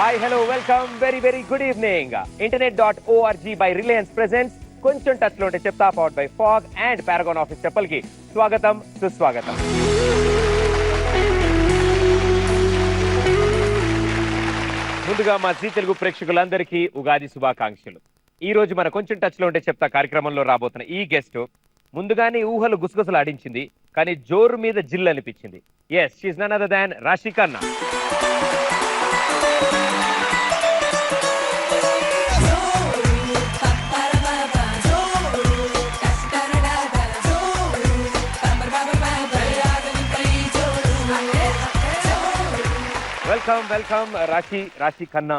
Hi, hello, welcome. Very good evening. Internet.org by Reliance presents కొంచెం touch లో ఉంటే చెప్తా powered by Fogg and Paragon office చెప్పల్కి స్వాగతం సుస్వాగతం. ముందుగా మా జీ తెలుగు ప్రేక్షకులందరికీ ఉగాది శుభాకాంక్షలు. ఈ రోజు మన కొంచెం టచ్ లో ఉంటే చెప్తా కార్యక్రమంలో రాబోతున్న ఈ గెస్ట్ ముందుగానే ఊహలు గుసగుసలు ఆడించింది, కానీ జోరు మీద జిల్ అనిపించింది. Yes, she's none other than Raashi Khanna. Welcome Raashi Khanna.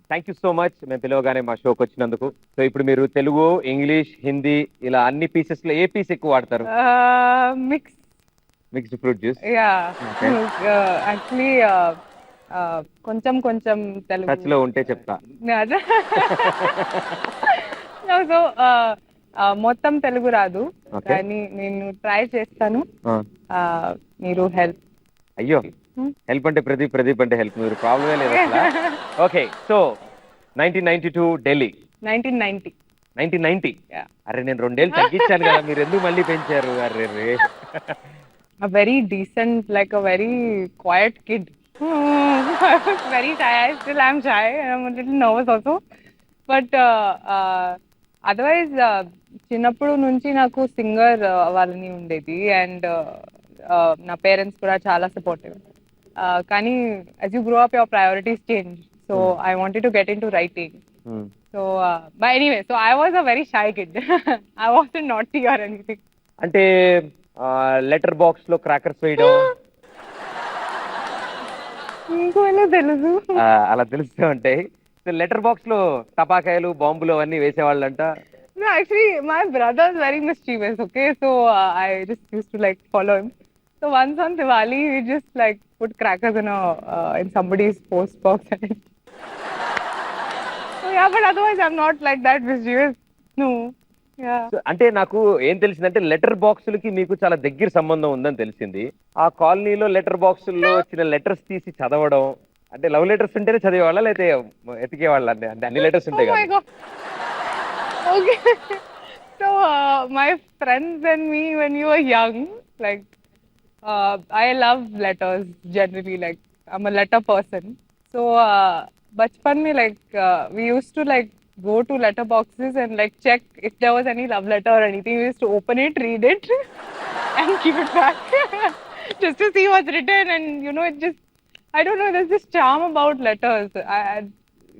Thank you so much మేము పిలవగానే మా షోకి వచ్చినందుకు. సో ఇప్పుడు మీరు తెలుగు, ఇంగ్లీష్, హిందీ ఇలా అన్ని పీసెస్ లో ఏ పీస్ ఎక్కువ వాడతారు? Mixed fruit juice. యాక్చువల్లీ కొంచెం తెలుగు టచ్ లో ఉంటే చెప్తా. సో మొత్తం తెలుగు రాదు, కానీ నేను ట్రై చేస్తాను. మీరు హెల్ప్. అయ్యో, హెల్ప్ అంటే ప్రదీప్ అంటే హెల్ప్, మీరు ప్రాబ్లమే లేదు అసలు. Okay, so 1992 Delhi. 1990. అరే నేను 2 ఏళ్ళు తగ్గించాను కదా, మీరు ఎందుకు మళ్ళీ పెంచారు? అరే రే. A very decent, like a very quiet kid. I was very shy. I still am shy. I'm a little nervous also. But otherwise, చిన్నప్పుడు నుంచి నాకు సింగర్ అవ్వాలని ఉండేది, అండ్ నా పేరెంట్స్ కూడా చాలా సపోర్టివ్. కానీ as you grow up, your priorities change. So I wanted to get into writing. So but anyway, so I was a very shy kid. I wasn't naughty or anything. అంటే letter box లో crackers వేయడం ఇంకో తెలుసు. అలా తెలుస్తూ ఉంటాయి. Letter box లో టపాకాయలు, బాంబులు అవన్నీ వేసేవాళ్ళంట. No, actually, my brother is very mischievous. Okay, so I just used to like follow him. So once on Diwali, we just like put crackers in somebody's post box. So yeah, but otherwise, I'm not like that mischievous. No. అంటే నాకు ఏం తెలిసిందంటే letter బాక్సులకి మీకు చాలా దగ్గర సంబంధం ఉందని తెలిసింది. ఆ కాలనీలో లెటర్ బాక్సుల్లో వచ్చిన లెటర్స్ తీసి చదవడం, అంటే లవ్ లెటర్స్ ఉంటేనే చదివేవాళ్ళ లేకపోతే ఎతికేవాళ్ళ? అంటే అన్ని లెటర్స్ ఉంటాయి కదా. Okay. So my friends and me, when you were young, like I love letters generally. Like I'm a letter person. So bachpan mein like we used to like go to letter boxes and like check if there was any love letter or anything. We used to open it, read it, and keep it back just to see what's written. And you know, it just, I don't know, there's this charm about letters.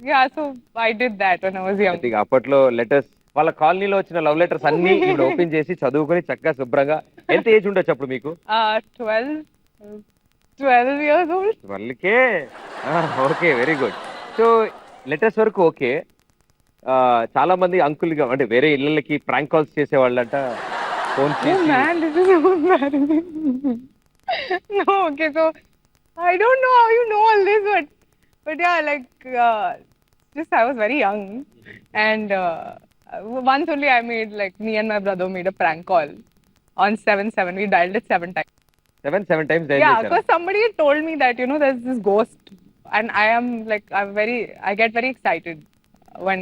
Yeah, so I did that when I was young. అప్పట్లో letters, వాళ్ళ కాలనీలో వచ్చిన love letters అన్ని open చేసి చదువుకొని చక్కగా శుభ్రంగా. ఎంత ఏజ్ ఉండొచ్చు అప్పుడు మీకు? 12 years old. 12కే? Okay, very good. So letters వరకు ఓకే. చాలా మంది అంకుల్గా అంటే వేరే ఇళ్ళకి ప్రాంక్ కాల్స్ చేసేవాళ్ళంట, ఫోన్ చేసి. Oh man, this is so embarrassing. No, okay, so I don't know how you know all this, but yeah, like just I was very young, and once only I made, like, me and my brother made a prank call on 7/7. We dialed it 7 times. 7 times dial Yeah, చేశారా? because somebody had told me that, you know, there's this ghost, and I get very excited when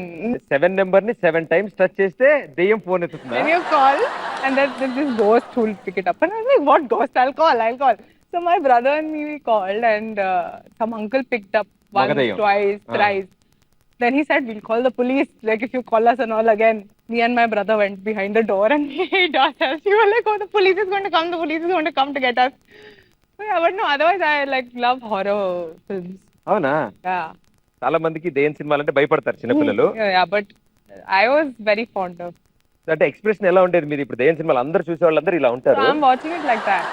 7 number ని 7 times touch చేస్తే దెయ్యం phone ఎత్తుతుందా? when you call, and there's this ghost who will pick it up, and I was like, what ghost? I'll call. So my brother and me, we called, and some uncle picked up once, Magadayam. twice, thrice. Then he said, we'll call the police, like, if you call us and all again. Me and my brother went behind the door and we hid ourselves. We were like, oh, the police is going to come to get us. So yeah, but no, otherwise I like love horror films. అవునా? Yeah. చాలా మందికి దెయ్యం సినిమాలంటే భయపడతారు చిన్నపిల్లలు. Yeah, but I was very fond of. అంటే expression ఎలా ఉండేది మీరు? ఇప్పుడు దెయ్యం సినిమాలు అందరూ చూసే వాళ్ళందరూ ఇలా ఉంటారు. So I'm watching it like that.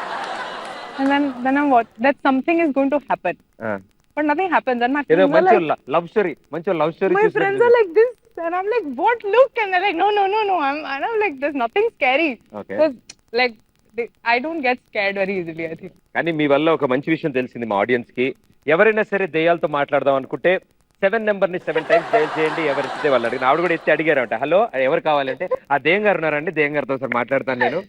And then I'm that something is going to happen. But nothing happens. And my ఏదో friends are మంచి like, love story my friends are like this, and I'm like, what? Look, and they're like, no. I'm like, there's nothing scary. Okay. Because like I don't get scared very easily, I think. కానీ మీ వల్ల ఒక మంచి విషయం తెలిసింది మా audience కి. ఎవరైనా సరే దెయ్యాలతో మాట్లాడదాం అనుకుంటే 7 నెంబర్ ని 7 times డయల్ చేయండి. ఎవరు ఎత్తితే వాళ్ళు అడిగిన ఆవిడ కూడా ఎత్తి అడిగారంట, హలో ఎవరు కావాలంటే ఆ దెయ్యం గారు ఉన్నారండి, దెయ్యం గారితో సార్ మాట్లాడతాను నేను.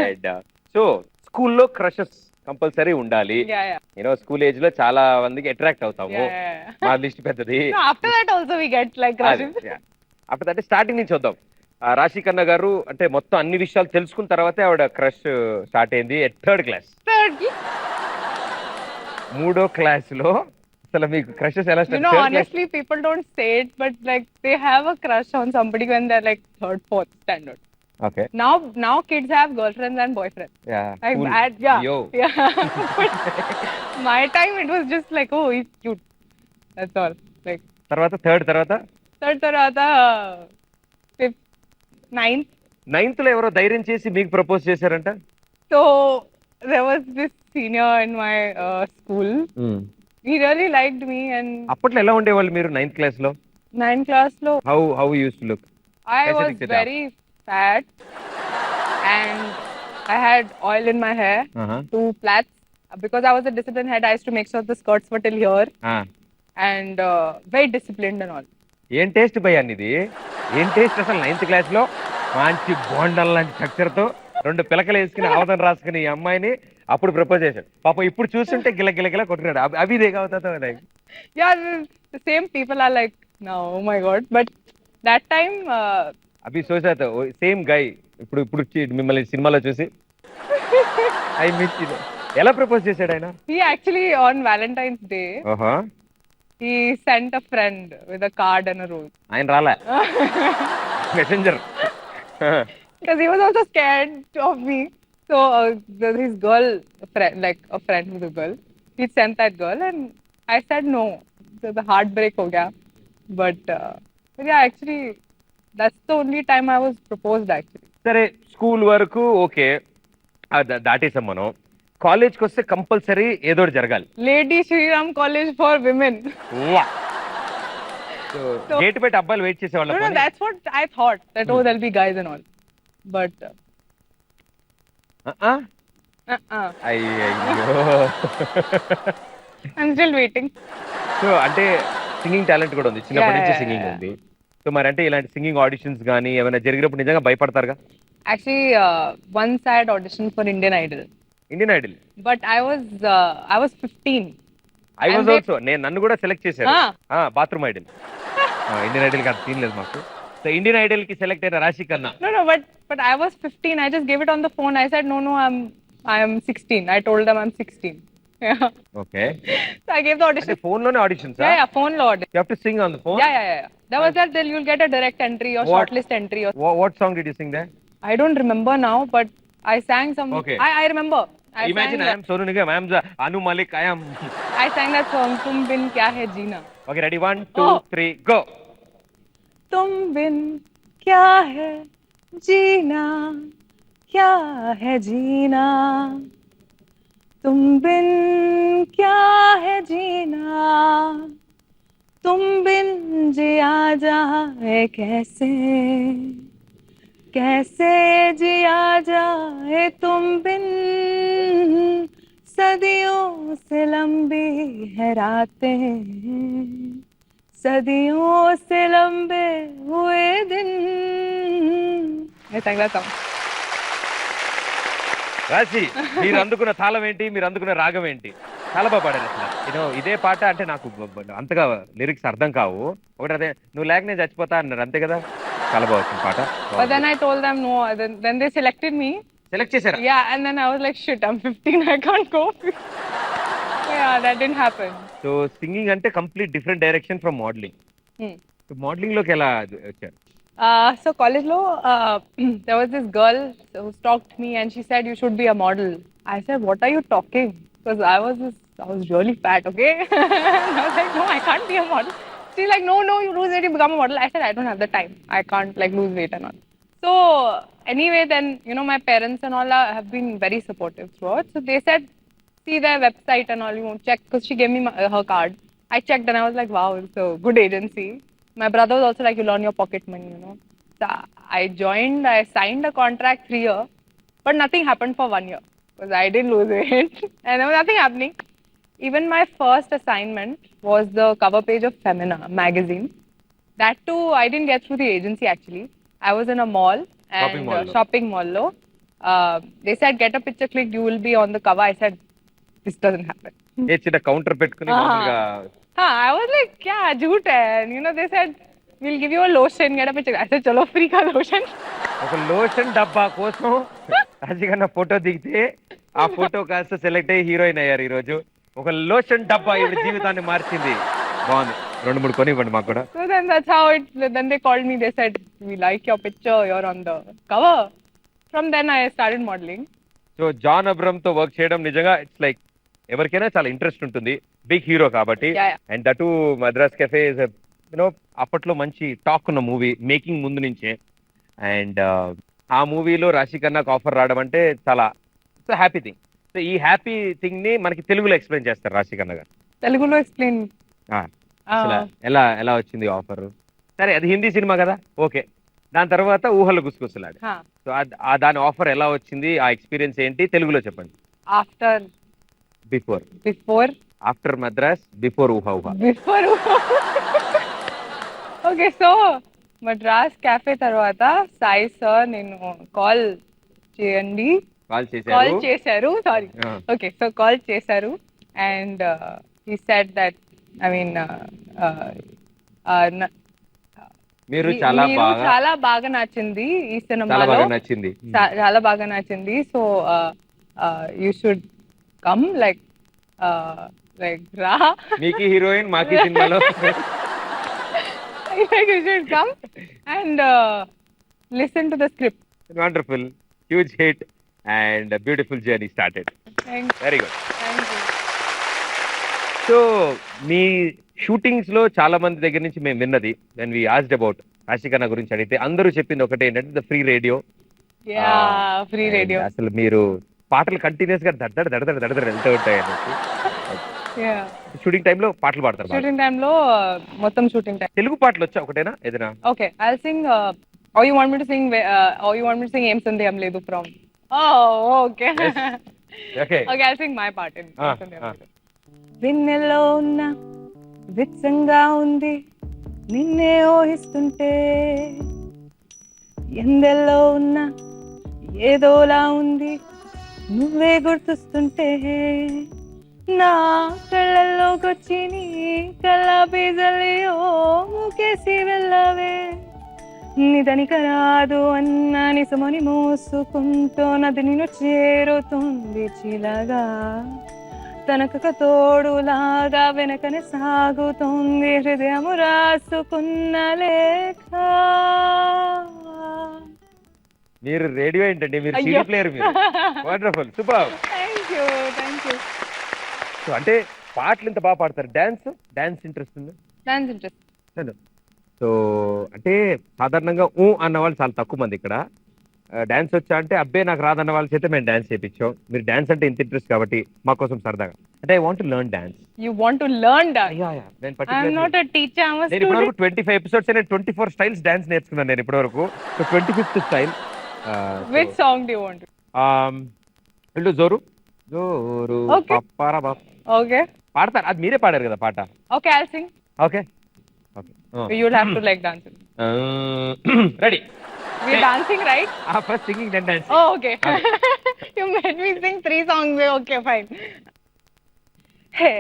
అండ్ సో స్కూల్లో క్రషెస్ కంపల్సరీ ఉండాలి. Yeah, yeah. స్కూల్ ఏజ్ లో చాలా మందికి అట్రాక్ట్ అవుతాము. Yeah, yeah, yeah. మా లిస్ట్ పెద్దది. No, after that also we get like crushes. అప్పుడు అంటే స్టార్టింగ్ నుంచి వద్దాం. రాశి ఖన్నా గారు అంటే మొత్తం అన్ని విషయాలు తెలుసుకున్న తర్వాతే ఆవిడ క్రష్ స్టార్ట్ అయింది. థర్డ్ క్లాస్, Third, 3వ క్లాస్ లో అసలు మీకు క్రషెస్ ఎలా you know, honestly, people don't say it, but like they have a crush on somebody when they're like third, fourth standard. Okay. Now kids have girlfriends and boyfriends. Like, yeah. But my time it was just like, oh, he's cute. That's all. Like తర్వాత third, తర్వాత third, tarata, fifth, ninth. 9th లో ఎవరో ధైర్యం చేసి మీకు propose చేశారంట. So there was this senior in my school. He really liked me, and అప్పట్లో ఎలా ఉండేవాళ్ళు మీరు 9th క్లాస్ లో? 9th class low. How use to look? I Kaise was dikhte the very fat, and I had oil in my hair, 2 plaits. Because I was a disciplined head, I used to make sure the skirts were till here, and very disciplined and all. ఏం taste భయ్యా ఇది? ఏం taste అసలు 9th class లో మంచి బోండల్ లాంటి structure తో 2 పిలకలు వేసుకుని ఆవదం రాసుకుని ఈ అమ్మాయిని అప్పుడు ప్రపోజ్ చేశాడు. పాపం ఇప్పుడు చూస్తుంటే గిల గిల గిల కొట్టుకున్నాడు. అవి దేగవుతా like. Yeah, the same people are like now, oh my god. But that time, అవి సోచాత సేమ్ గై ఇప్పుడు మిమ్మల్ని సినిమాలో చూసి ఐ మిస్ ఇది. ఎలా ప్రపోజ్ చేశాడు ఆయన? he actually on Valentine's Day, he sent a friend with a card and a rose. ఆయన రాలే, messenger. Because he was also scared of me. So his girl, a friend with a girl, he sent that girl, and I said no. So the heartbreak ho gaya. But yeah, actually, that's the only time I was proposed actually. సరే, school వరకు okay, దాటేసాం మనం. కాలేజ్కి వస్తే compulsory ఏదో ఒకటి జరగాలి. Lady Shriram College for Women. Gate బయట అబ్బాయిలు వెయిట్ చేసేవాళ్ళు. No, that's what I thought. That oh, there'll be guys and all. But అయ్యో, I'm still waiting. సో అంటే సింగింగ్ టాలెంట్ కూడా ఉంది, చిన్నప్పటి నుంచి సింగింగ్ ఉంది. సో మరి అంటే ఇలాంటి సింగింగ్ ఆడిషన్స్ కానీ ఏమైనా జరిగినప్పుడు నిజంగా భయపడతారుగా? Actually, once I had auditioned for Indian Idol. Indian Idol. But I was 15. I was also. నన్ను కూడా సెలెక్ట్ చేశారు బాత్రూమ్ ఐడల్. ఇండియన్ ఐడల్ కి అంత సీన్ లేదు మాకు. సో ఇండియన్ ఐడల్ కి సెలెక్ట్ అయిన రాశి Khanna. No, but I was 15. I just gave it on the phone. I said no, I am 16. I told them I'm 16. Yeah. Okay. So I gave the audition. అంటే phone లోనే auditions? Yeah, phone lo audition. You have to sing on the phone? Yeah. There was that till you'll get a direct entry or shortlist entry. What song did you sing there? I don't remember now, but I sang some. Okay. I remember. Imagine I am Sonu Nigam, I am Anu Malik, I sang that song, Tum Bin Kya Hai Jeena. Okay, ready? 1, 2, 3, go. Tum bin kya hai jeena, kya hai jeena. Tum bin kya hai jeena, tum bin jiya jaye kaise. कैसे जिया जाए तुम बिन, सदियों से लंबी है रातें, सदियों से लंबे हुए दिन. I sang that song. రాశి, మీరు అందుకున్న తాళం ఏంటి, మీరు అందుకున్న రాగం ఏంటి? చాలా బాగా పాడారు అసలు. ఇదే పాట అంటే నాకు అంతగా లిరిక్స్ అర్థం కావు. ఒకటి అదే, నువ్వు లేక నేను చచ్చిపోతా అన్నారు, అంతే కదా? చాలా బాగా వచ్చింది పాట. But then I told them no. Then they selected me. Select చేశారా? Yeah, and then I was like, shit, I'm 15, I can't go. Yeah, that didn't happen. So singing అంటే complete different direction from modelling. Modelling లోకి ఎలా వచ్చారు? So college lo, there was this girl who stalked me and she said you should be a model. I said, what are you talking? Because I was really fat, okay? And I was like, no, I can't be a model. She's like, no, you lose weight, you become a model. I said, I don't have the time. I can't like lose weight and all. So anyway, then, my parents and all have been very supportive throughout. So they said, see their website and all, you won't check. Because she gave me her card. I checked and I was like, wow, it's a good agency. My brother was also like, you'll earn your pocket money, So I signed a contract 3 years, but nothing happened for 1 year. Because I didn't lose weight. And there was nothing happening. Even my first assignment was the cover page of Femina magazine. That too, I didn't get through the agency actually. I was in a mall and shopping mall. They said, get a picture clicked, you will be on the cover. I said, this doesn't happen. ఏ చిన్న counter పెట్టుకుని మామూలుగా I was like, yeah, jhoot hai. And, you know, they said, we'll give you a lotion, get a picture. I said, chalo, free ka lotion. ఒక lotion డబ్బా కోసం రాజీకన్నా photo దిగితే ఆ photo కాస్త select అయ్యి హీరోయిన్ అయ్యారు ఈ రోజు. ఒక లోషన్ డబ్బా ఈవిడ జీవితాన్ని మార్చింది. బాగుంది. 2-3 కొని ఇవ్వండి మాకు కూడా. So then that's how it, then they called me, they said, we like your picture, you're on the cover. From then I started modeling. So John Abraham తో వర్క్ చేయడం నిజంగా ఇట్స్ లైక్ ఎవరికైనా చాలా ఇంట్రెస్ట్ ఉంటుంది, బిగ్ హీరో కాబట్టి. Yeah. And that Madras Cafe you know అప్పట్లో మంచి talk ఉన్న మూవీ మేకింగ్ ముందు నుంచే. అండ్ ఆ మూవీలో రాశికన్నాకు ఆఫర్ రావడం అంటే చాలా హ్యాపీ థింగ్. సో ఈ హ్యాపీ థింగ్ ని మనకి తెలుగులో ఎక్స్ప్లెయిన్ చేస్తారు రాశికన్న గారు. Telugulo explain. అసలు ఎలా ఎలా వచ్చింది ఆఫర్? సరే అది హిందీ సినిమా కదా, ఓకే. దాని తర్వాత ఊహలు గుసగుసలాడు. సో దాని ఆఫర్ ఎలా వచ్చింది, ఆ ఎక్స్పీరియన్స్ ఏంటి తెలుగులో చెప్పండి. After. Before after Madras, before ఊహా ఊహా. Before. Okay, so Madras cafe తర్వాత సాయి సార్ నేను కాల్ చేయండి, కాల్ చేశారు, సారీ. ఓకే, సో కాల్ చేశారు and he said that, I mean, మీరు చాలా బాగా నచ్చింది ఈ సినిమాలో, చాలా బాగా నచ్చింది. So you should come, like రా, మీకు హీరోయిన్ మాకి సినిమాలో, you should come and listen to the script. Wonderful, huge hit and a beautiful journey started. Very good. Thank you. So me shootings లో చాలా మంది దగ్గర నుంచి మేము విన్నది, when we asked about Rashi Khanna గురించి అడిగితే అందరూ చెప్పింది ఒకటే ఏంటంటే the free radio. Free radio. అసలు మీరు పాటలు కంటిన్యూస్ గా దడదడ దడదడ దడదడ వెళ్తూ ఉంటాయి అనేసి. షూటింగ్ టైంలో పాటలు పాడతారు? షూటింగ్ టైంలో మొత్తం షూటింగ్ టైం. తెలుగు పాటలు వచ్చా ఒకటేనా ఏదైనా? Okay, I'll sing. You want me to sing? You want me to sing ఏం సందేహం లేదు from? Okay. Okay, I'll sing my part in వెన్నెల్లో ఉన్న విత్సంగా ఉంది నిన్నే ఊహిస్తుంటే, ఎందెల్లో ఉన్న ఏదోలా ఉంది నువ్వే గుర్తుస్తుంటే, నా కళ్ళల్లోకొచ్చి నీ కళ్ళ బీజలియో మూకేసి వెళ్ళవే, నిదనిక రాదు అన్న నిజమని మోసుకుంటూ నది నిన్ను చేరుతుంది చిలగా, తనక తోడులాగా వెనకనే సాగుతుంది హృదయము రాసుకున్న లేఖ. మీరు రేడియో ఏంటండి, మీరు సీడీ ప్లేయర్. మీరు వండర్ఫుల్, సూపర్. థాంక్యూ. సో అంటే పాటలు ఇంత బాగా పాడతారు, డాన్స్ ఇంట్రెస్ట్ ఉంది? Dance interest. సో అంటే సాధారణంగా అన్న వాళ్ళు చాలా తక్కువ మంది ఇక్కడ. డాన్స్ వచ్చా అంటే అబ్బే నాకు రాదన్న వాళ్ళ చేత మేము డాన్స్ చేయించాం. మీరు డాన్స్ అంటే ఇంత ఇంట్రెస్ట్ కాబట్టి మా కోసం సరదాగా అంటే I want to learn dance. You want to learn dance? నేను I am not a teacher, I am a student. నేను ఇప్పటివరకు 25 ఎపిసోడ్స్ అయినా 24 స్టైల్స్ డాన్స్ నేర్చుకున్నాను నేను ఇప్పటివరకు. So 25th style. Which song do you want? ఇల్లు జోరు జోరు పప్పరా బాప్. ఓకే, పాడతారు, అది మీరే పాడారు కదా పాట. Okay, I will sing. Okay you will have to like dance. Ready? We are dancing, right? First singing, then dancing. Oh, okay. You made me sing 3 songs. Okay, fine. Hey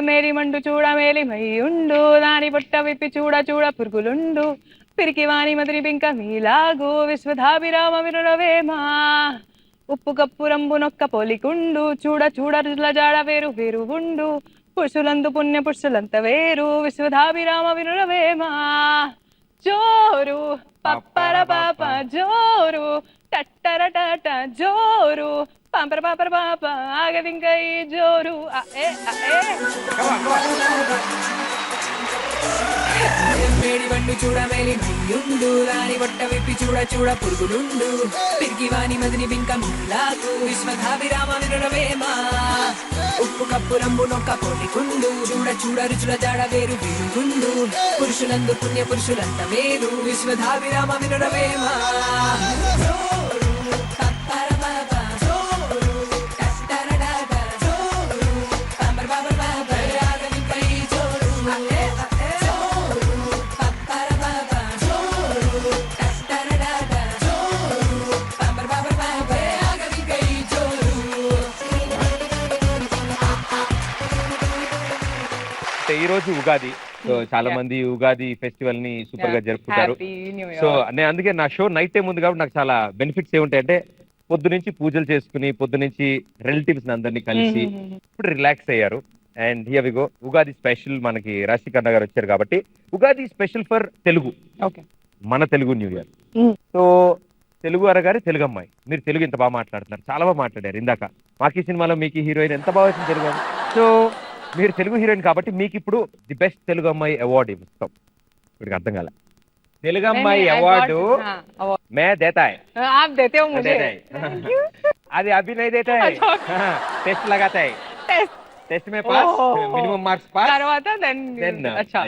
Mary మండు చూడ మేలి మయ్యుండు, దాని పొట్ట విప్పి చూడ చూడ పురుగులుండు, పిరికి వాణి మదిరి బింక మీలాగు, విశ్వధాభిరామ వినురవేమా, ఉప్పు cup రంబు నొక్క పోలికుండు, చూడ చూడ రుచుల జాడ వేరు వేరు ఉండు, పురుషులందు పుణ్య పురుషులంత వేరు, విశ్వధాభిరామ వినురవేమా, జోరు పప్పర పాప జోరు, టట్టర టాట జోరు, పంపర పాపర పాప ఆగదింక ఈ జోరు. మేడి బండు చూడ మేలి మయ్యుండు, దాని బొట్ట విప్పి చూడ చూడ పురుగులుండు, పిరికి వాణి మదిని బింక మీలాగు, విశ్వధాభిరామ వినురవేమా, ఉప్పు కప్పు రంబు నొక్క పోలికుండు, చూడ చూడ రుచుల జాడ వేరు వేరుగుండు, పురుషులందు పుణ్య పురుషులంత వేరు, విశ్వధాభిరామ వినురవేమా. ఓకే ఈ రోజు ఉగాది. సో చాలా Yeah. మంది ఉగాది ఫెస్టివల్ ని సూపర్ గా జరుపుకుంటారు. Happy new so year. నేను అందుకే నా షో నైట్ టైం ఉంది కాబట్టి నాకు చాలా బెనిఫిట్స్ ఏముంటాయంటే పొద్దు నుంచి పూజలు చేసుకుని పొద్దు నుంచి రిలేటివ్స్ అందరినీ కలిసి ఇప్పుడు రిలాక్స్ అయ్యారు. And here we go. Ugadi special మనకి రాశికన్న గారు వచ్చారు కాబట్టి Ugadi special for Telugu, okay. మన Telugu new year. So Telugu అరగారి తెలుగు అమ్మాయి, మీరు తెలుగు ఇంత బాగా మాట్లాడుతున్నారు, చాలా బాగా మాట్లాడారు ఇందాక. మాకు ఈ సినిమాలో మీకు హీరోయిన్ ఎంత బాగా వచ్చింది తెలుగు. సో మీరు తెలుగు హీరోయిన్ కాబట్టి మీకు ఇప్పుడు ది బెస్ట్ తెలుగు అమ్మాయి అవార్డు ఇస్తాం. ఇప్పుడు అర్థం కాలే. తెలుగు అమ్మాయి అవార్డు మే దేతా హై. आप देते हो मुझे. देता है. అది అభినయ్ దేతా హై. టెస్ట్ लगाता है. टेस्ट में पास, मिनिमम मार्क्स पास. తర్వాత then अच्छा.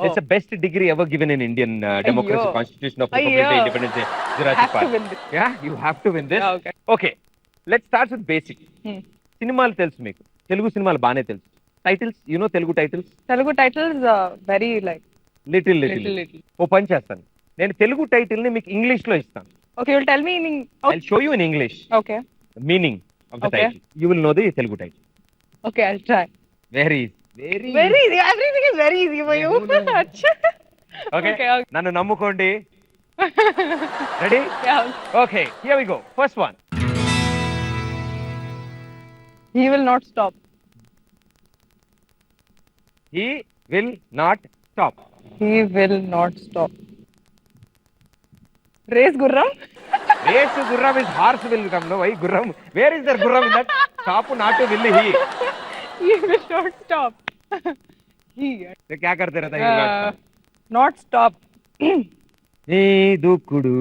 It's the best degree ever given in Indian democracy constitution of Republic of Independence. Jurassic Park. Yeah, you have to win this. Okay. Okay. Let's start with basic. సినిమాలు తెలుసు మీకు, తెలుగు సినిమాలు బానే తెలుసు. Titles you know Telugu titles? Telugu titles very like little little. Little. ఓ పని చేస్తాను, నేను తెలుగు టైటిల్ ని మీకు ఇంగ్లీష్ లో ఇస్తాను. Okay, you'll tell me in I'll show you in English okay. meaning of the Okay. title. You will know the Telugu title. Okay, I'll try. Very easy. Very Very easy. Everything is very easy for you. अच्छा. Okay. Okay, okay. నన్ను నమ్ముకోండి. Ready? Yeah. Okay, here we go. First one. He will not stop. He will not stop. He will not stop. Race Gurram. Race Gurram is horse will come. No, why Gurram? Where is there Gurram in that? Stop not will he. He will not stop. He. तो क्या करते रहता है? Not stop. ఏ దుక్కుడు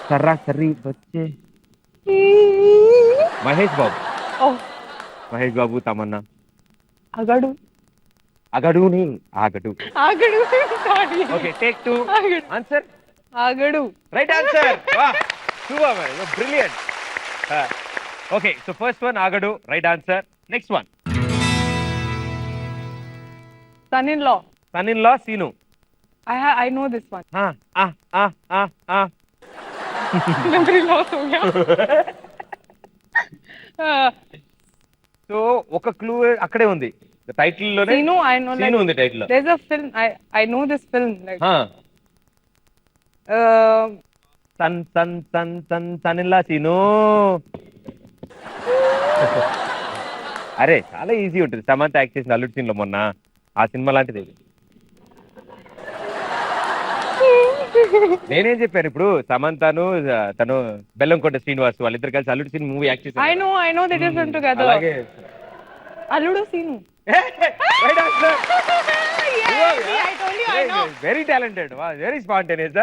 సరాసరి వచ్చే Mahesh Babu. Oh, Mahesh Babu Tamannaah. Agadu. అగడుని Aagadu. Agadu. Sorry. Okay take 2. Agadu. Answer Agadu. Right answer. వాహ్ super man, you brilliant. Okay so first one Aagadu, right answer. Next one Son-in-law. Son in law Seenu. I know this one. Memory loss हो गया. So ఒక clue అక్కడే ఉంది title లోనే. Sinu, I know. సీను Like, ఉంది title లో. there's a film. I know this film. Like. Son son son son son in law సీను. అరే చాలా ఈజీ ఉంటుంది. సమంత యాక్ట్ చేసిన అల్లుడు సీన్ లో మొన్న ఆ సినిమా లాంటిది. నేనేం చెప్పాను ఇప్పుడు, సమంతను తను బెల్లంకొండ శ్రీనివాస్ వాళ్ళిద్దరు కలిసి అల్లుడు సీన్ మూవీ యాక్ట్ చేశారు. I know they did together. అలాగే Alludu Sinu. Right answer. I told you I know. Very talented, very spontaneous.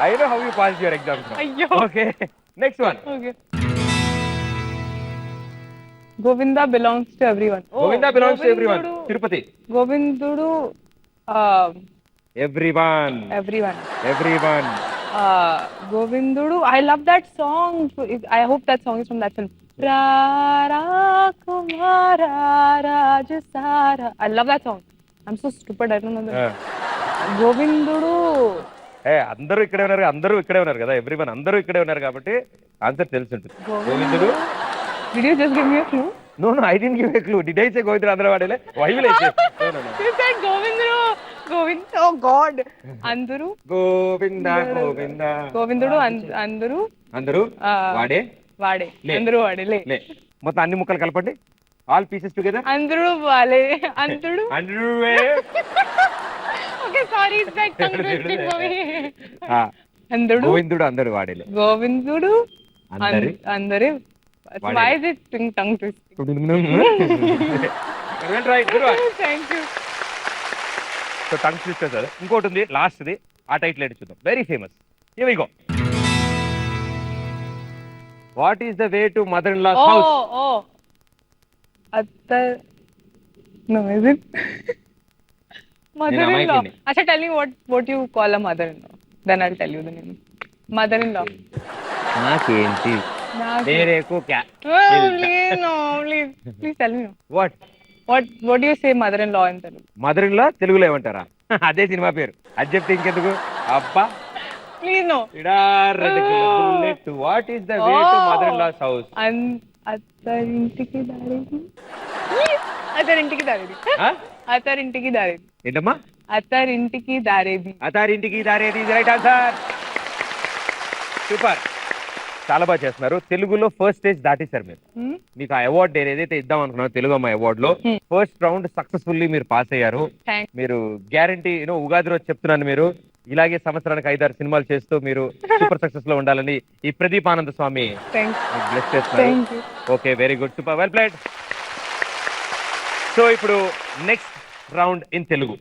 I know how you pass your exams. అయ్యో. Okay next one. Okay. Govinda belongs to everyone. Govinda belongs to everyone. Govindudu- Tirupati. Govindudu, everyone. everyone. Everyone. Govindudu, I love that song. I hope that song is from that film. Rara Kumara Rajasara. I love that song. I'm so stupid. I don't know that. Govindudu. అందరూ ఇక్కడే ఉన్నారు, అందరూ ఇక్కడే ఉన్నారు కదా, everyone అందరూ ఇక్కడే ఉన్నారు కాబట్టి ఆన్సర్ తెలిసి ఉంటుంది. గోవిందుడు. Did you just give me a clue? No, I didn't give a clue. Did I say గోవిందుడు అందరూ వాడేలే? Why will I say? No. You said Govindudu. Oh God. Anduru. Govinda Govinda. Govindudu Anduru. అందరూ వాడే వాడే. లే. అందరూ వాడే. లే. లే. మొత్తం అన్ని ముక్కలు కలపండి. All pieces together. అందరూ వాలే. అందరూ. అందరూ. Okay, sorry, it's like tongue twisting for me. అందరూ. గోవిందుడు అందరూ వాడేలే. గోవిందుడు అందరి. అందరి. వాడే. Why is it tongue twisting? Right good one. Thank you. So tongue twister sir. ఇంకోటి ఉంది లాస్ట్ ది, ఆ టైటిల్ ఏంటి చూద్దాం. Very famous. Here we go. What is the way to mother in law's house? Oh. Atta. No, is it? Mother-in-law. అమ్మాయికి. Acha, tell me what you call a mother-in-law. Then I'll tell you the name. Mother-in-law. నాకేంటి వేరేకు క్యా. Please, no, please tell me. What What do you say mother-in-law in Telugu? Mother in law తెలుగులో ఏమంటారా? అదే cinema పేరు. అది చెప్తే ఇంకెందుకు అబ్బా. Please, no. What is the way to mother in law's house? అత్త ఇంటికి దారి. అతరింటికి దారేది. ఆ? అతరింటికి దారేది. ఏంటమ్మా? అతరింటికి దారేది. అతారింటికి దారేది రైట్ ఆన్సర్. సూపర్, చాలా బాగా చేస్తున్నారు. తెలుగులో ఫస్ట్ స్టేజ్ దాటేశారు మీరు. Hmm? మీకు ఆ అవార్డు ఏదైతే ఇద్దాం అనుకున్నారో తెలుగు అమ్మాయి అవార్డు లో ఫస్ట్ రౌండ్ సక్సెస్ఫుల్లీ మీరు పాస్ అయ్యారు. Thanks. మీరు గ్యారంటీ ఉగాది రోజు చెప్తున్నాను, మీరు ఇలాగే సంవత్సరానికి 5-6 సినిమాలు చేస్తూ మీరు సూపర్ సక్సెస్ లో ఉండాలని ఈ ప్రదీప్ ఆనంద స్వామి Thanks. బ్లెస్ చేస్తున్నారు. Thank you. Okay, very good, super, well played. So ఇప్పుడు నెక్స్ట్ రౌండ్ ఇన్ తెలుగు.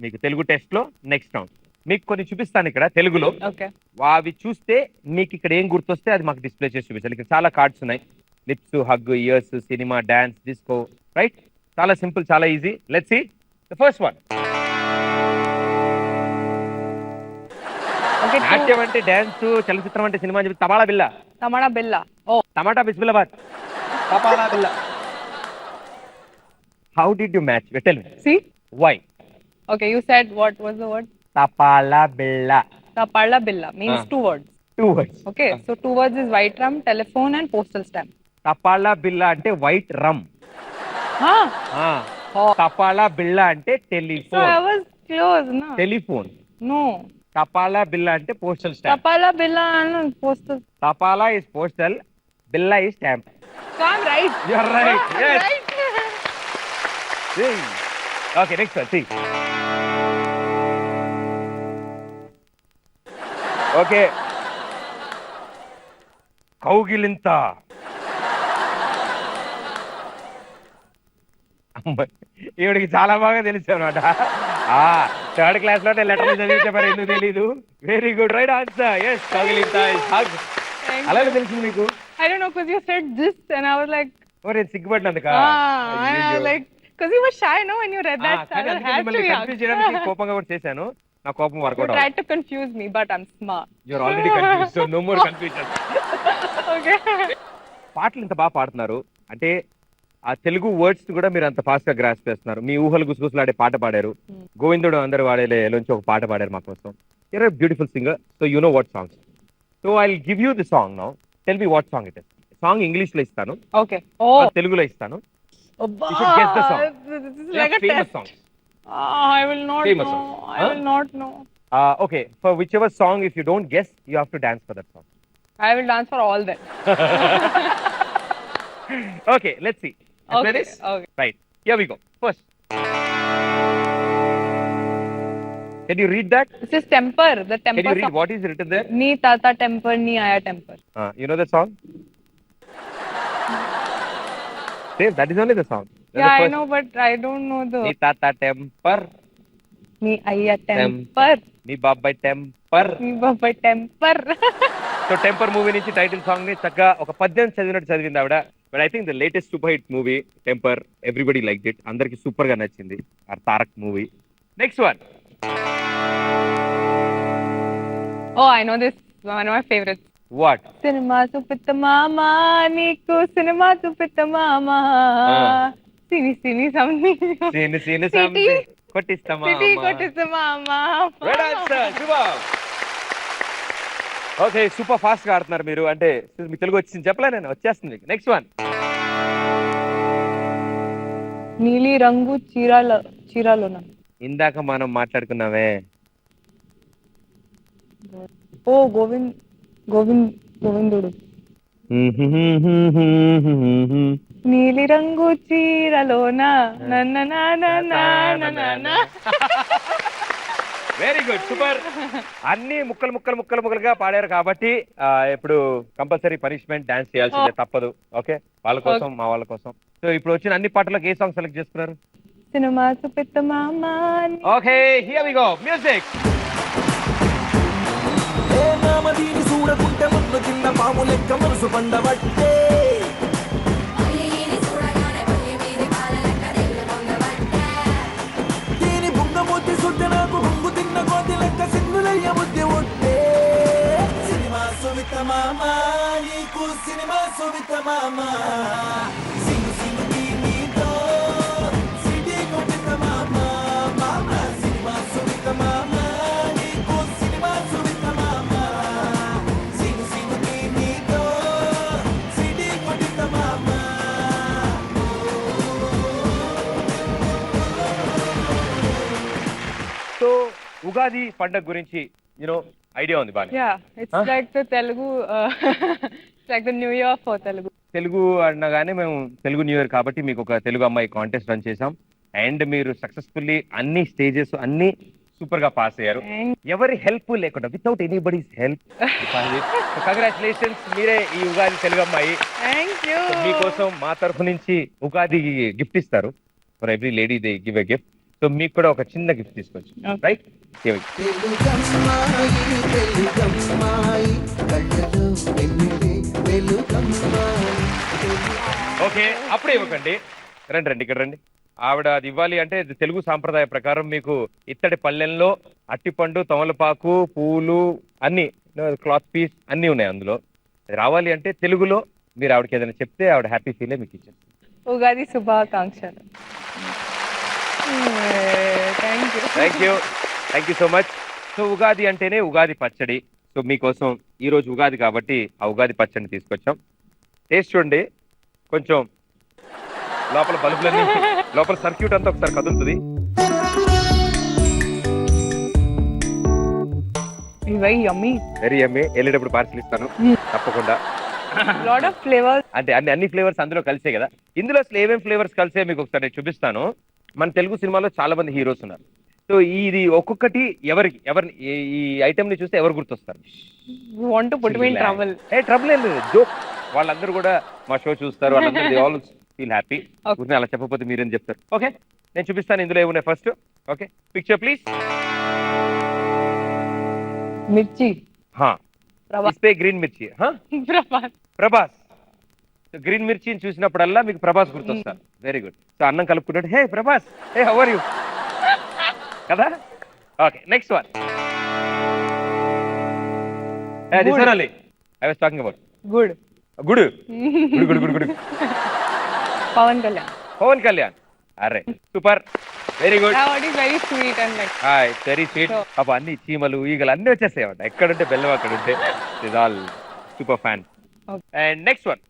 మీకు తెలుగు టెస్ట్ లో నెక్స్ట్ రౌండ్ మీకు కొన్ని చూపిస్తాను ఇక్కడ తెలుగులో. Okay. అవి చూస్తే మీకు ఇక్కడ ఏం గుర్తొస్తే అది మాకు డిస్ప్లే చేసి చూపించాలి. ఇక్కడ చాలా కార్డ్స్ ఉన్నాయి. Lips, hug, ears, cinema, dance, disco, right? చాలా సింపుల్, చాలా easy. Let's see the first one. Okay. నాట్యం అంటే డాన్స్, చలచిత్రం అంటే సినిమా అని చెప్పి తమాళా బిల్ల. Tamada Bella. Oh. టమాటా బిస్మిల్లాబాద్. తపాలా బిల్ల. How did you match? Tell me See? Why. Okay, you said what was the word? తపాలా బిల్ల. Tapala Billa means 2 words. 2 words. Okay, so 2 words is white rum, telephone and postal stamp. తపాలా బిల్ల అంటే white rum. Huh? తపాలా బిల్ల అంటే So telephone. I was close, no? Telephone. No. తపాలా బిల్ల అంటే postal stamp. Tapala Billa and postal. తపాలా ఇస్ పోస్టల్, బిల్ల is stamp. So I'm right. You are right. I'm Yes. right. Okay, next one. See. Okay. కౌగిలింత. ఈవిడికి చాలా బాగా తెలుసు అనమాట. 3rd క్లాస్ లో లెటర్ చదివితే మరి ఎందుకు తెలీదు. Very good, right answer. Yes, కౌగిలింత ఇస్ హగ్. Thank అలాగే you. తెలిసింది మీకు. I don't know, because you said this and I was like, నేను సిగ్గుపడినందుక. like, because you were shy, no, when you read that. So I had to be confuse చేయడానికి కోపంగా కూడా చేశాను. నా కోపం You workout tried to confuse me, but I'm smart. You're already confuse, so no more confusion. Okay. పాటలు ఇంత బాగా పాడుతున్నారు అంటే ఆ తెలుగు వర్డ్స్ కూడా మీరు అంత ఫాస్ట్ గా గ్రాస్ చేస్తున్నారు. మీ ఊహలు గుసగుసలాడే పాట పాడారు. గోవిందుడు అందరు వాడేలోంచి ఒక పాట పాడారు మా కోసం. You're a beautiful singer, so you know what songs. So I will give you the song now. Tell me what song it is. Song English లో ఇస్తాను, Okay. Oh. తెలుగులో ఇస్తాను. Abba, You should guess the song. This is like a famous test. Song. I will not Famous know. song. I will not know. Okay, for which ever song if you don't guess you have to dance for that song. I will dance for all them. Okay, let's see. Let's play Okay. this. Okay. Right, here we go. First, can you read that? This is temper. The Can temper you read song. what is written there? Ni tata temper, ni aya temper. You know the song? Same, that is only the song. That's Yeah, the I first. know, but I don't know the. Ni tata temper, Ni aya temper. ni babai temper. Ni baba temper. So temper movie నుంచి title song ని చక్కగా ఒక పద్యం చదివినట్టు చదివింది ఆవిడ. But I think the latest super hit movie temper, everybody like it. అందరికి super గా నచ్చింది ఆ Tarak movie. Next one. Oh, I know this. One of my favorites. What? Cinema supita mama, niku cinema supita mama. Sini sini something. సీన్ సీన్ City. కొట్టిస్తామా? City kottisa mama. Right answer, super. Okay, super fast గా ఆడుతున్నారు మీరు. అంటే మీకు తెలుగు వచ్చింది చెప్పలే నేను, వచ్చేస్తుంది. Next one. నీలి రంగు చీరలోన. ఇందాక మనం మాట్లాడుకున్నామే. ఓ గోవిందుడు. నీలి రంగు చీరలోన వెరీ గుడ్, సూపర్. అన్ని ముక్కలుగా పాడారు కాబట్టి ఇప్పుడు కంపల్సరీ పనిష్మెంట్, డాన్స్ చేయాల్సిందే, తప్పదు. ఓకే, వాళ్ళ కోసం, మా వాళ్ళ కోసం. సో ఇప్పుడు వచ్చిన అన్ని పాటలకు ఏ సాంగ్ సెలెక్ట్ చేసుకున్నారు? సినిమా చూపిత్త మామా. Okay, here we go, music. ఏ నామదీని చూడకుంటే ముద్దు కింద పాము లెక్క మనసు పండబట్టే. దీని బుంగమూర్తి సుద్ద నాకు బొంగు తిన్న కోతి లెక్క సింగులయ్య బుద్ధి ఉంటే. సినిమా సువిత మామా, నీకు సినిమా సువిత మామా. సింగు సింగు నీతో సిటీ కొట్టిత మామా. మామా సినిమా సువిత మామా, నీకు సినిమా సువిత మామా. సింగు సింగు నీతో సిటీ కొట్టిత మామా. ఉగాది పండగ గురించి ఐడియా ఉంది బాగా. Yeah, it's Huh? like the Telugu, it's like the New Year for Telugu. Telugu అనగానే మేము తెలుగు న్యూ ఇయర్ కాబట్టి మీకు ఒక తెలుగు అమ్మాయి కాంటెస్ట్ రన్ చేసాం. అండ్ మీరు సక్సెస్ఫుల్లీ అన్ని స్టేజెస్ అన్ని సూపర్ గా పాస్ అయ్యారు. ఎవరి హెల్ప్ లేకుండా, వితౌట్ ఎనీబడీస్ హెల్ప్. కంగ్రాచులేషన్స్, మీరే ఈ ఉగాది తెలుగు అమ్మాయి. Thank you. So, మీకోసం మా తరఫు నుంచి ఉగాది గిఫ్ట్ ఇస్తారు. For every lady they give a gift. So మీకు కూడా ఒక చిన్న గిఫ్ట్ తీసుకోవచ్చు. Okay. రైట్? ఓకే, అప్పుడే ఇవ్వకండి. రండి రండి, ఇక్కడ రండి. ఆవిడ అది ఇవ్వాలి అంటే ఇది తెలుగు సాంప్రదాయ ప్రకారం మీకు ఇత్తడి పళ్ళెంలో అట్టిపండు, తమలపాకు, పూలు అన్ని, క్లాత్ పీస్ అన్ని ఉన్నాయి అందులో. అది రావాలి అంటే తెలుగులో మీరు ఆవిడకి ఏదైనా చెప్తే ఆవిడ హ్యాపీ ఫీల్ మీకు ఇచ్చారు. ఉగాది శుభాకాంక్షలు. Thank you. Thank you so much. So Ugadi అంటేనే ఉగాది పచ్చడి. సో మీకోసం ఈ రోజు ఉగాది కాబట్టి ఆ ఉగాది పచ్చడిని తీసుకొచ్చాం. టేస్ట్ చూడండి. కొంచెం లోపల బల్బులన్నీ, లోపల సర్క్యూట్ అంతా ఒకసారి కదులుతుంది. వెరీ యమ్మీ. వెరీ యమ్మీ. వెళ్ళేటప్పుడు పార్సిల్ ఇస్తాను తప్పకుండా. Lot of flavours. అంటే అన్ని ఫ్లేవర్స్ అందులో కలిసే కదా. ఇందులో అసలు ఏమేమి ఫ్లేవర్స్ కలిసే మీకు ఒకసారి నేను చూపిస్తాను. మన తెలుగు సినిమాలో చాలా మంది హీరోస్ ఉన్నారు. సో ఇది ఒక్కొక్కటి ఎవరిని ఈ ఐటమ్ ని చూస్తే ఎవరు గుర్తొస్తారు? Want to put me in trouble. Trouble ఏం లేదు, జోక్. వాళ్ళందరూ కూడా మా షో చూస్తారు, వాళ్ళందరూ they all feel happy. Okay. అలా చెప్పకపోతే మీరేం చెప్తారు? ఓకే, నేను చూపిస్తాను ఇందులో ఏమున్నాయి. First okay, picture please. మిర్చి. ప్రభాస్. గ్రీన్ మిర్చి. ప్రభాస్. ప్రభాస్. గ్రీన్ మిర్చిని చూసినప్పుడల్లా మీకు ప్రభాస్ గుర్తొస్తారు. Very good. సో అన్నం కలుపుకున్నట్టు, hey Prabhas, hey how are you కదా. Okay, next one. This one only I was talking about. Good. Good good good good. Pawan Kalyan. Pawan Kalyan. అరే super, very good. That is very sweet and like. Hi, very sweet. So- పాప అన్ని చీమలు ఈగలు అన్ని వచ్చేస్తాయి అన్నమాట. ఎక్కడుంటే బెల్లం అక్కడ ఉంటే. Is all super fan. Okay. And next one.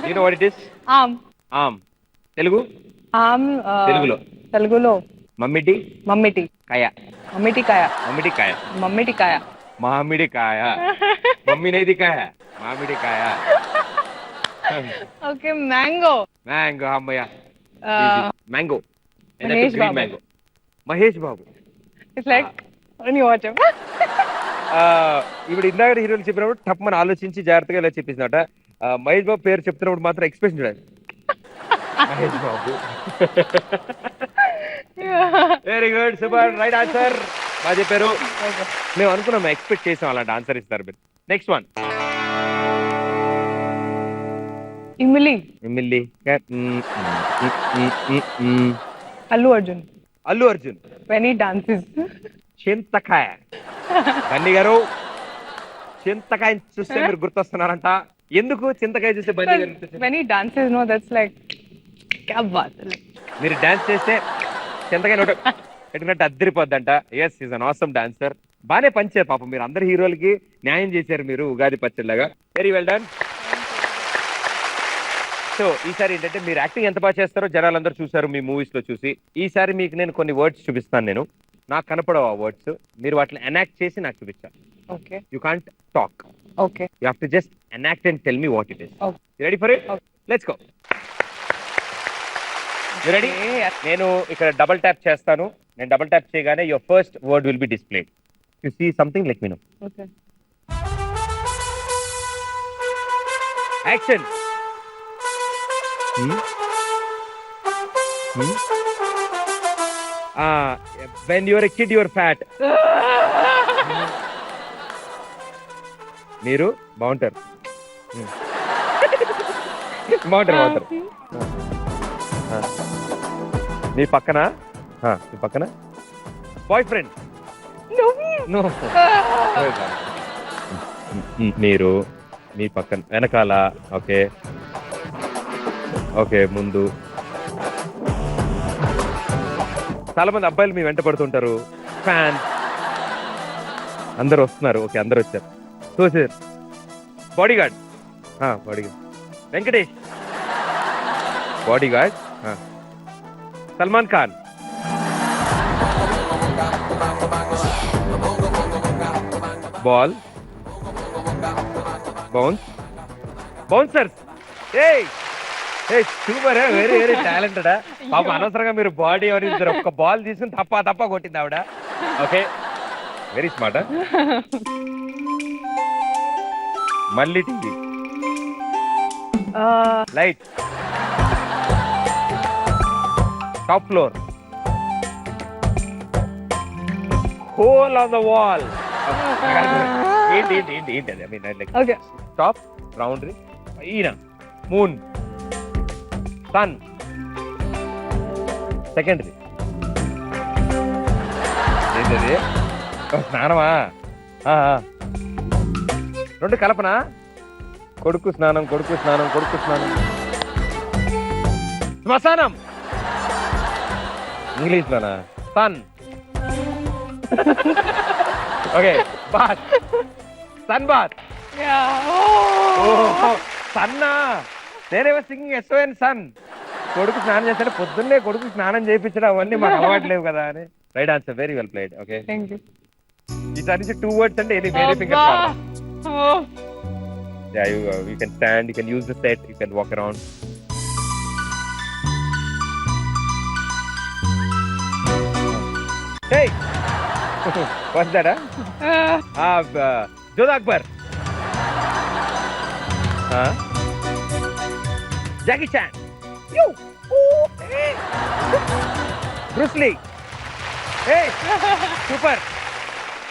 You know what it is? Um. Telugu? తెలుగులో? తెలుగులో మమ్మిటి మమ్మిటి కాయ. మమ్మిటికాయ. మమ్మిటికాయ. మమ్మిటికాయ. మామిడికాయ. మమ్మినేది కాయ, మామిడికాయ. Okay, mango. మ్యాంగో. అమ్మయ్య, mango. Mahesh Babu. Mango. Mahesh Babu. It's like when you watch him. ఇప్పుడు ఇందాక హీరోలు చెప్పినప్పుడు టప్ మనం ఆలోచించి జాగ్రత్తగా ఇలా చెప్పేసినట. మహేష్ బాబు పేరు చెప్తున్నప్పుడు మాత్రం ఎక్స్ప్రెషన్ చూడాలి. Mahesh Babu. Very good, super, right answer. బాగా చెప్పారు. మేము అనుకున్నాం, ఎక్స్పెక్ట్ చేసాం అలాంటి ఆన్సర్ ఇస్తారు మీరు. Next one. ఇమిలి. MLA. Allu Arjun. Allu Arjun. when he dances. చింతకాయ. బన్నీ గారు, చింతకాయ చూస్తే మీరు గుర్తొస్తున్నారంట. ఎందుకు చింతకాయ చూస్తే బన్నీ గారు గుర్తొచ్చారు? when he dances, no, that's like क्या बात है. మీరు డాన్స్ చేస్తే చింతకాయ నోట పెట్టుకున్నట్టు అద్దరిపోద్దంట. Yes, is an awesome dancer. బానే పంచారు పాపం, మీరు అందరు హీరోలకి న్యాయం చేశారు మీరు ఉగాది పచ్చడిలాగా. Very well done. సో ఈసారి ఏంటంటే మీరు యాక్టింగ్ ఎంత బాగా చేస్తారో జనాలందరూ చూసారు మీ మూవీస్ లో చూసి. ఈసారి మీకు నేను కొన్ని వర్డ్స్ చూపిస్తాను. నేను నాకు కనపడవు ఆ వర్డ్స్, మీరు వాటిని ఎనాక్ట్ చేసి నాకు చూపించాలి. Okay. You can't talk, Okay. You have to just enact and tell me what it is. Okay. Ready for it? Okay. Let's go. Ready? Okay. నేను ఇక్కడ డబుల్ ట్యాప్ చేస్తాను. నేను డబుల్ ట్యాప్ చేయగానే your first word will be displayed. You see something, let me know. Okay. Action. When you are a kid, you are fat. మీరు బాగుంటారు. బాగుంటారు. మీ పక్కన boy friend. No. మీరు మీ పక్కన వెనకాల. ఓకే ఓకే, ముందు. చాలా మంది అబ్బాయిలు మీ వెంట పడుతుంటారు. ఫ్యాన్ అందరు వస్తున్నారు. ఓకే, అందరు వచ్చారు. So sir body guard. Venkatesh body guard. Salman Khan. Ball. Bouncers. Super, very very talented. పాపం అనవసరంగా మీరు బాడీ ఎవరి ఒక్క బాల్ తీసుకుని తప్ప కొట్టింది ఆవిడ. Okay, very smart. మళ్ళీ TV. Light. Top floor. Hole on the wall. ఏంటి అది? I mean like okay. Top, round, ఈయన, మూన్, సన్, సెకండరీ. ఏంటది? స్నానమా? రెండు కలపన. కొడుకు స్నానం. శ్మశానం. ఇంగ్లీష్ లోనా? Sun. Okay, bath. Sun bath. సన్నా, నేనేమో సింగింగ్ ఎస్ఓఎన్ సన్. కొడుకు స్నానం చేస్తాడు, పొద్దున్నే కొడుకు స్నానం చేయించడం అవన్నీ మాకు అలవాట్లేవు కదా అని. Right answer, very well played. Okay, thank you. ఈసారి నుంచి 2 words అంటే ఎనీ వేరే ఫింగర్స్ కావాలి. Yeah, you can stand, you can use the set, you can walk around. Hey, what's that? Jodha Akbar. Jackie Chan. You. Hey. Bruce Lee. Hey, super.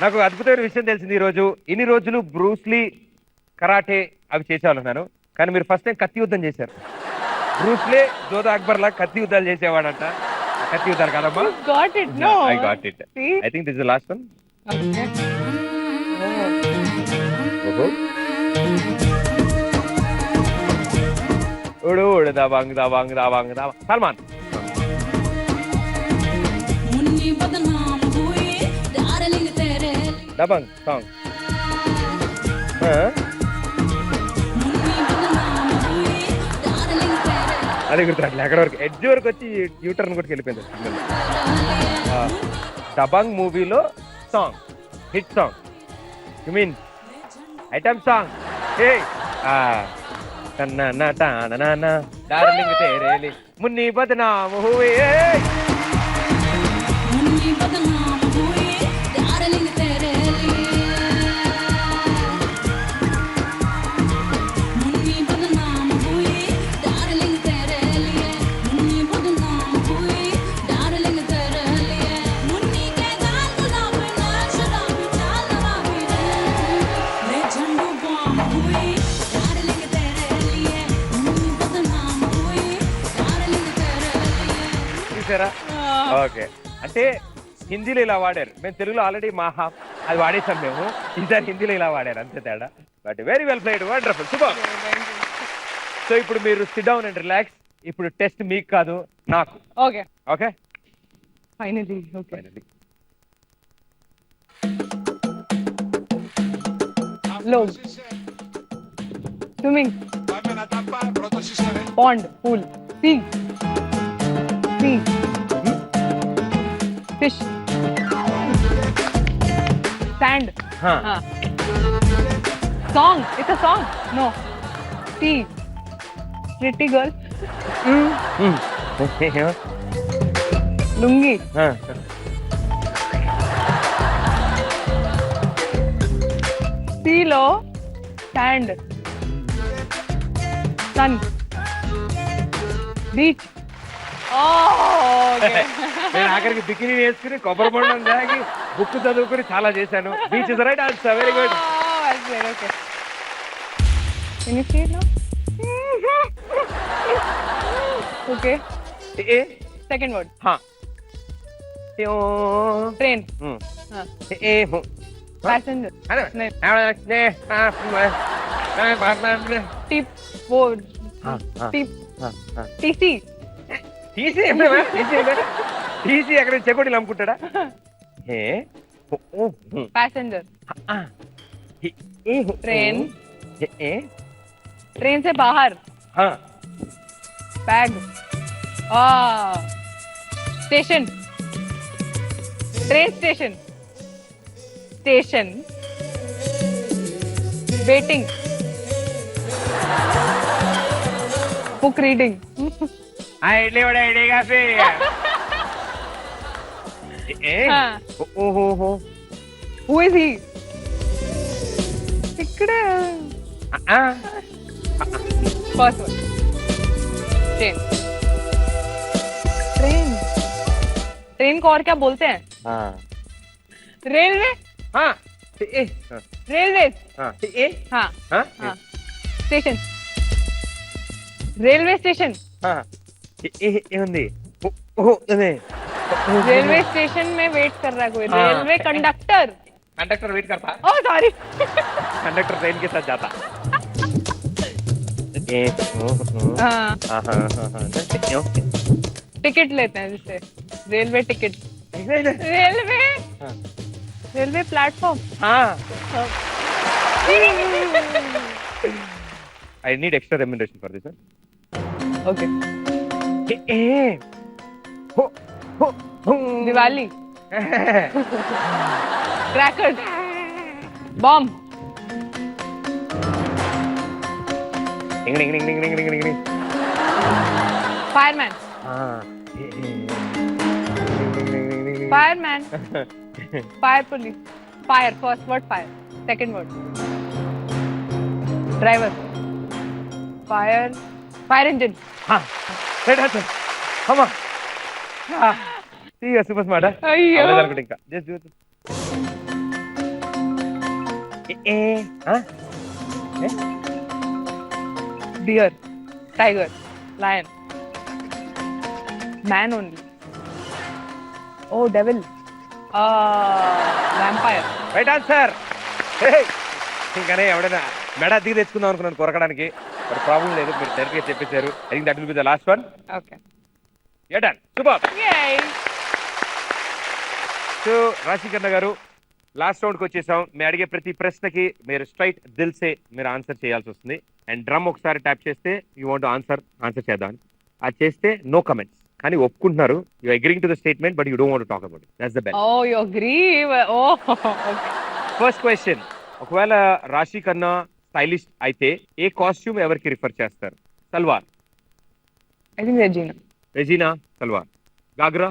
నాకు అద్భుతమైన విషయం తెలిసింది ఈరోజు. ఇన్ని రోజులు బ్రూస్లీ, కరాటే అవి చేసేవాళ్ళన్నాను, కానీ మీరు ఫస్ట్ టైం కత్తి యుద్ధం చేశారు. బ్రూస్లీ జోధా అక్బర్ లా కత్తి యుద్ధాలు చేసేవాడంట. కత్తి యుద్ధాలు కాదమ్మా. Got it? No. I got it. See? I think this is the last one. Okay. ఓహో. ఉడు ఉడు దాబాంగ్ దాబాంగ్ దాబాంగ్ దాబాంగ్. సల్మాన్. దబంగ్ సాంగ్. అదే గుర్తురాట్లే, అక్కడ వరకు ఎడ్జ్ వరకు వచ్చి యూటర్న్ కొట్టుకు వెళ్ళిపోయింది. దబంగ్ మూవీలో song, hit song. You mean item song. Darling తేరేలి మున్ని బదనామ్ హువే. ఓకే, అంటే హిందీలో ఇలా వాడారు, మేము తెలుగులో ఆల్రెడీ మాహా అది వాడేసాం మేము. ఈసారి హిందీలో ఇలా వాడారు, అంతే తేడా. But very well played, wonderful, super. So ఇప్పుడు మీరు సిట్ డౌన్ అండ్ రిలాక్స్. ఇప్పుడు టెస్ట్ మీకు కాదు, నాకు. Okay. Okay, finally. Okay. Low. Swimming. Pond. Pool. Sea. Sea. Fish. Sand. Song. It's a song. No. Tea. Pretty girl. Lungi. Sea lo. Sand. Sun. Beach. నేను ఆఖరికి bikini వేసుకుని కొబ్బరి బొండం తాగి బుక్ చదువుకుని చాలా చేశాను. Beach is right answer, very good. Okay. Can you see it now? Okay. Second word. Train. Passenger. Tip. Board. Tip. TC. TC TC అక్కడ చెకోడీలు అమ్ముకుంటాడా? Passenger. Train. ट्रेन से बाहर. Bag. Station. Train station. Station. Waiting. Book reading. Idli vada idli coffee ఓహో Who is he? Ikkada. First one. Train. Train. Train को और क्या बोलते हैं? Railway. Railway. हाँ. स्टेशन. Railway station. ఏముంది रेलवे स्टेशन में वेट कर रहा है कोई. Railway conductor. कंडक्टर वेट करता ओह सॉरी. कंडक्टर ट्रेन के साथ जाता टिकट लेते हैं जिससे. Railway ticket. Railway. Railway platform. I need extra remuneration for this. Okay. Diwali. Crackers. Bomb. Fireman. Fireman. Fire police. Fire. First word fire. Second word driver. Fire. Fire engine. Super smart అయ్యో. ఇంకా just deer. Tiger. Lion. Man only. Oh devil. Vampire. Right answer. ఇంకానే ఎవడైనా మెడ దిగి తెచ్చుకుందాం అనుకున్నాను కొరకడానికి, but problem లేదు, మీరు డైరెక్ట్ గా చెప్పేశారు. I think that will be the last one. Okay. Done. Super. Yay. So Raashi Khanna garu, last round కి వచ్చేసాం. మేము అడిగే ప్రతి ప్రశ్నకి మీరు స్ట్రైట్ దిల్సే మీరు ఆన్సర్ చేయాల్సి వస్తుంది. అండ్ డ్రమ్ ఒకసారి ట్యాప్ చేస్తే యూ వాంట్ ఆన్సర్ చేద్దాం. అది చేస్తే నో కమెంట్స్, కానీ ఒప్పుకుంటున్నారు. You agreeing to the statement but you don't want to talk about it. That's the best. Oh, you agree? Oh, okay. First question, ఒకవేళ Raashi Khanna stylist అయితే ఏ కాస్ట్యూమ్ ఎవరికి రిఫర్ చేస్తారు? Salwar. I think Regina. Regina salwar. Ghagra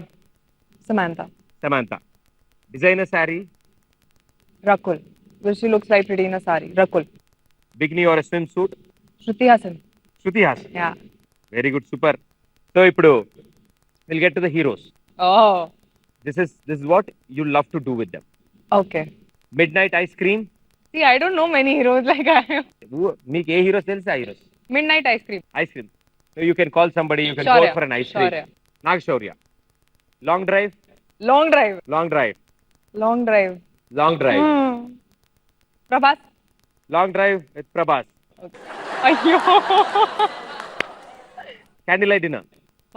Samantha. Samantha. Designer sari Rakul. Well, she looks like pretty in a sari. Rakul. Bikini or swim suit? Shruti Hassan. Shruti Haasan. Yeah. Very good, super. So ఇప్పుడు will get to the heroes. Oh, this is what you love to do with them. okay. Midnight ice cream. See, I don't know many heroes like I am. మీకు ఏ heroes తెలుసు? ఆ heroes. Midnight ice cream. Ice cream. You can call somebody, you can go Shaurya. For an ice cream. Shaurya. Naga Shaurya. Long drive. Long drive. Long drive. Long drive. Long drive. Prabhas. Long drive with Prabhas. Ayyo. Candlelight dinner.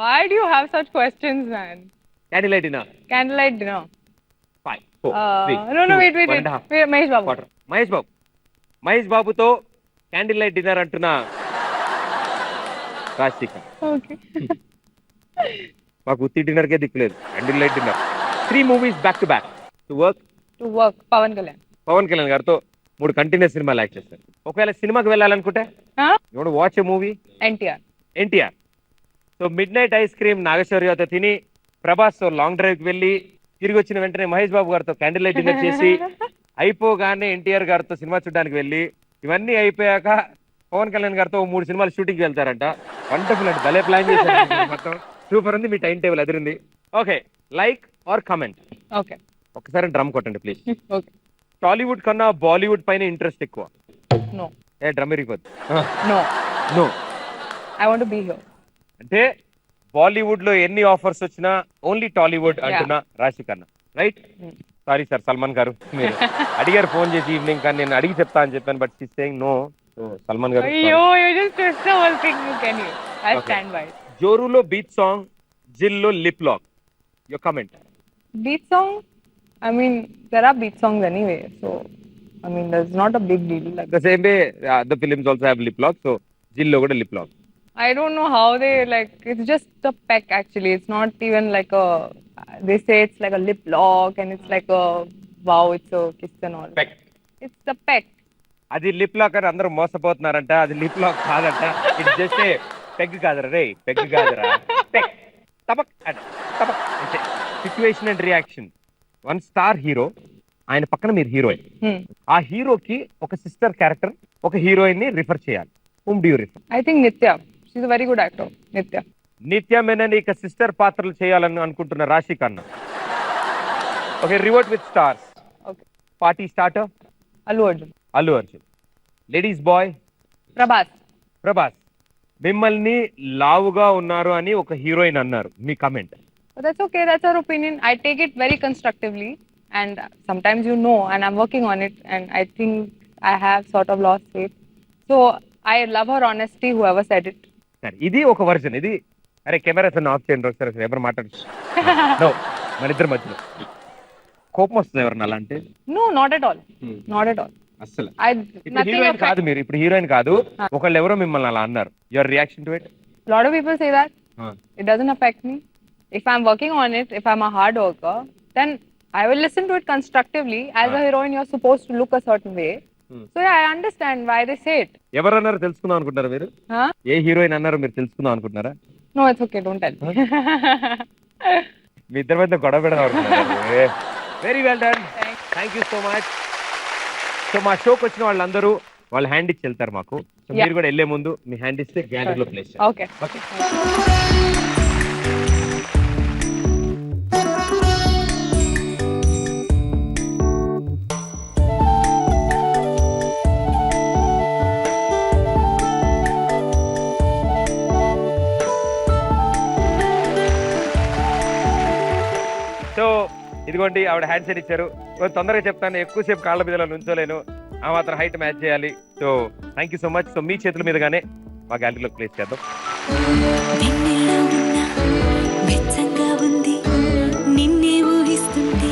Why do you have such questions, man? Candlelight dinner. Candlelight dinner. 5 4 No, wait. Wait, Mahesh Babu. Mahesh Babu. Mahesh బాబుతో candlelight dinner అంటున్నా రాశిక. Okay. మాకు ఉత్తి dinner కే దిక్కులేదు, candlelight dinner. 3 movies back to back to work. To work. Pawan Kalyan. Pawan Kalyan గారితో 3 continuous సినిమాలు act చేస్తారు. ఒకవేళ సినిమాకి వెళ్ళాలనుకుంటే Huh? You want watch a movie? NTR. ఎన్టీఆర్. So midnight ice cream నాగశౌర్యతో తిని, ప్రభాస్ తో లాంగ్ డ్రైవ్ కి వెళ్ళి, తిరిగి వచ్చిన వెంటనే మహేష్ బాబు గారితో క్యాండిల్ లైట్ డిన్నర్ చేసి, అయిపోగానే ఎన్టీఆర్ గారితో సినిమా చూడడానికి వెళ్ళి, ఇవన్నీ అయిపోయాక పవన్ కళ్యాణ్ గారితో 3 సినిమాలు షూటింగ్ కి వెళ్తారంట. వండర్ఫుల్ అండి, భలే ప్లాన్ చేశారు మొత్తం. సూపర్ ఉంది, మీ టైం టేబుల్ అదిరింది. Okay, like or comment. Okay. ఒకసారి డ్రమ్ కొట్టండి ప్లీజ్. Okay. టాలీవుడ్ కన్నా బాలీవుడ్ పైన ఇంట్రెస్ట్ ఎక్కువ. No. ఏ డ్రమ్ ఇరిగిపోద్ది. No. No I want to be here. అంటే బాలీవుడ్ లో ఎన్ని ఆఫర్స్ వచ్చినా ఓన్లీ టాలీవుడ్ అంటున్నా రాశికర్ణ, రైట్? సారీ సార్, సల్మాన్ గారు మీరు అడిగారు ఫోన్ చేసి ఈవినింగ్, కానీ నేను అడిగి చెప్తా అని చెప్పాను, but she saying no. So Salman గారు, Ayyo, you just twist the whole thing. Can you? I'll Okay. stand by it. జోరులో బీచ్ సాంగ్, జిల్లో lip lock. Your comment. Beat song? I mean, there are beat songs anyway. So, I mean, there's not a big deal. Like, the same way the films also have lip lock. So జిల్లో కూడా lip lock. I don't know how they like. It's just a peck actually. It's not even like a. They say it's like a lip lock and it's like a wow. It's a kiss and all. Peck. It's the peck. అది lip lock అని అందరూ మోసపోతున్నారంట. అది lip lock కాదంట. It's just a peg కాదురా రే, peg కాదురా, peg. తపక్ అంటే తపక్ అంటే situation and reaction. One star hero, ఆయన పక్కన మీరు హీరోయిన్. Hmm. ఆ హీరోకి ఒక సిస్టర్ క్యారెక్టర్, ఒక హీరోయిన్ ని రిఫర్ చేయాలి. Whom do you refer? I think Nitya. She's a very good actor. Nitya. నిత్య మేనన్ ఇక సిస్టర్ పాత్రలు చేయాలని అనుకుంటున్న Raashi Khanna. Okay, revert with stars. Okay. Party starter Allu Arjun. Allu Arjun. Ladies boy Prabhas. Prabhas. మిమ్మల్ని లావుగా ఉన్నారు అని ఒక హీరోయిన్ అన్నారు, మీ comment. But that's okay. That's her opinion. I take it very constructively, and sometimes you know, and I'm working on it, and I think I have sort of lost weight. So I love her honesty. Whoever said it. సరే, ఇది ఒక version. ఇది అరే cameras of చేయండి ఒకసారి, అసలు ఎవరు మాట్లాడు. నో, మన ఇద్దరి మధ్యలో కోపం వస్తుంది ఎవరన్నా అలా అంటే? No, not at all. Not at all. అసలు I ఇప్పుడు nothing. హీరోయిన్ కాదు మీరు, ఇప్పుడు హీరోయిన్ కాదు, ఒకళ్ళు ఎవరో మిమ్మల్ని అలా అన్నారు. Your reaction to it? A lot of people say that. It doesn't affect me. If I'm working on it, if I'm a hard worker, then I will listen to it constructively. As a heroine, you're supposed to look a certain way. So yeah, I understand why they say it. ఎవరు అన్నారు తెలుసుకుందాం అనుకుంటారా మీరు? Huh? ఏ heroine అన్నారు మీరు తెలుసుకుందాం అనుకుంటున్నారా? No, it's okay. Don't tell me. మీ ఇద్దరి మధ్య గొడవ పెడదాం. Very well done, thank you so much. So మా షోకి వచ్చిన వాళ్ళందరూ వాళ్ళు హ్యాండ్ ఇచ్చి వెళ్తారు మాకు. సో మీరు కూడా వెళ్ళే ముందు మీ హ్యాండ్ ఇస్తే గ్యాలరీలో ప్లేస్ చేయాలి. Okay. ఓకే. సో ఇదిగోండి ఆవిడ హ్యాండ్ సెట్ ఇచ్చారు. కొంచెం తొందరగా చెప్తాను, ఎక్కువసేపు కాళ్ళ మీద నుంచోలేను, ఆ మాత్రం హైట్ మ్యాచ్ చేయాలి. So thank you so much. So మీ చేతుల మీదగానే మా గ్యాలరీలో ప్లేస్ చేద్దాం. వెన్నెల్లో ఉన్న వెచ్చంగా ఉంది నిన్నే ఊహిస్తుంటే.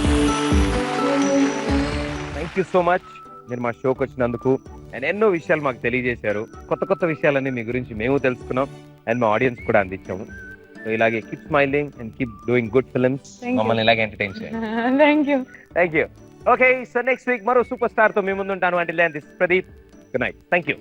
Thank you so much. మీరు మా షోకి వచ్చినందుకు అండ్ ఎన్నో విషయాలు మాకు తెలియజేశారు. కొత్త కొత్త విషయాలన్నీ మీ గురించి మేము తెలుసుకున్నాం అండ్ మా ఆడియన్స్ కూడా అందించాము. సో ఇలాగే keep smiling and keep doing good films. Thank you. మమ్మల్ని ఇలాగే ఎంటర్టైన్ చేయండి. Thank you. Thank you. Okay, so next week మరో సూపర్ స్టార్ తో మీ ముందు ఉంటాను. Until then this Pradeep. Good night. Thank you.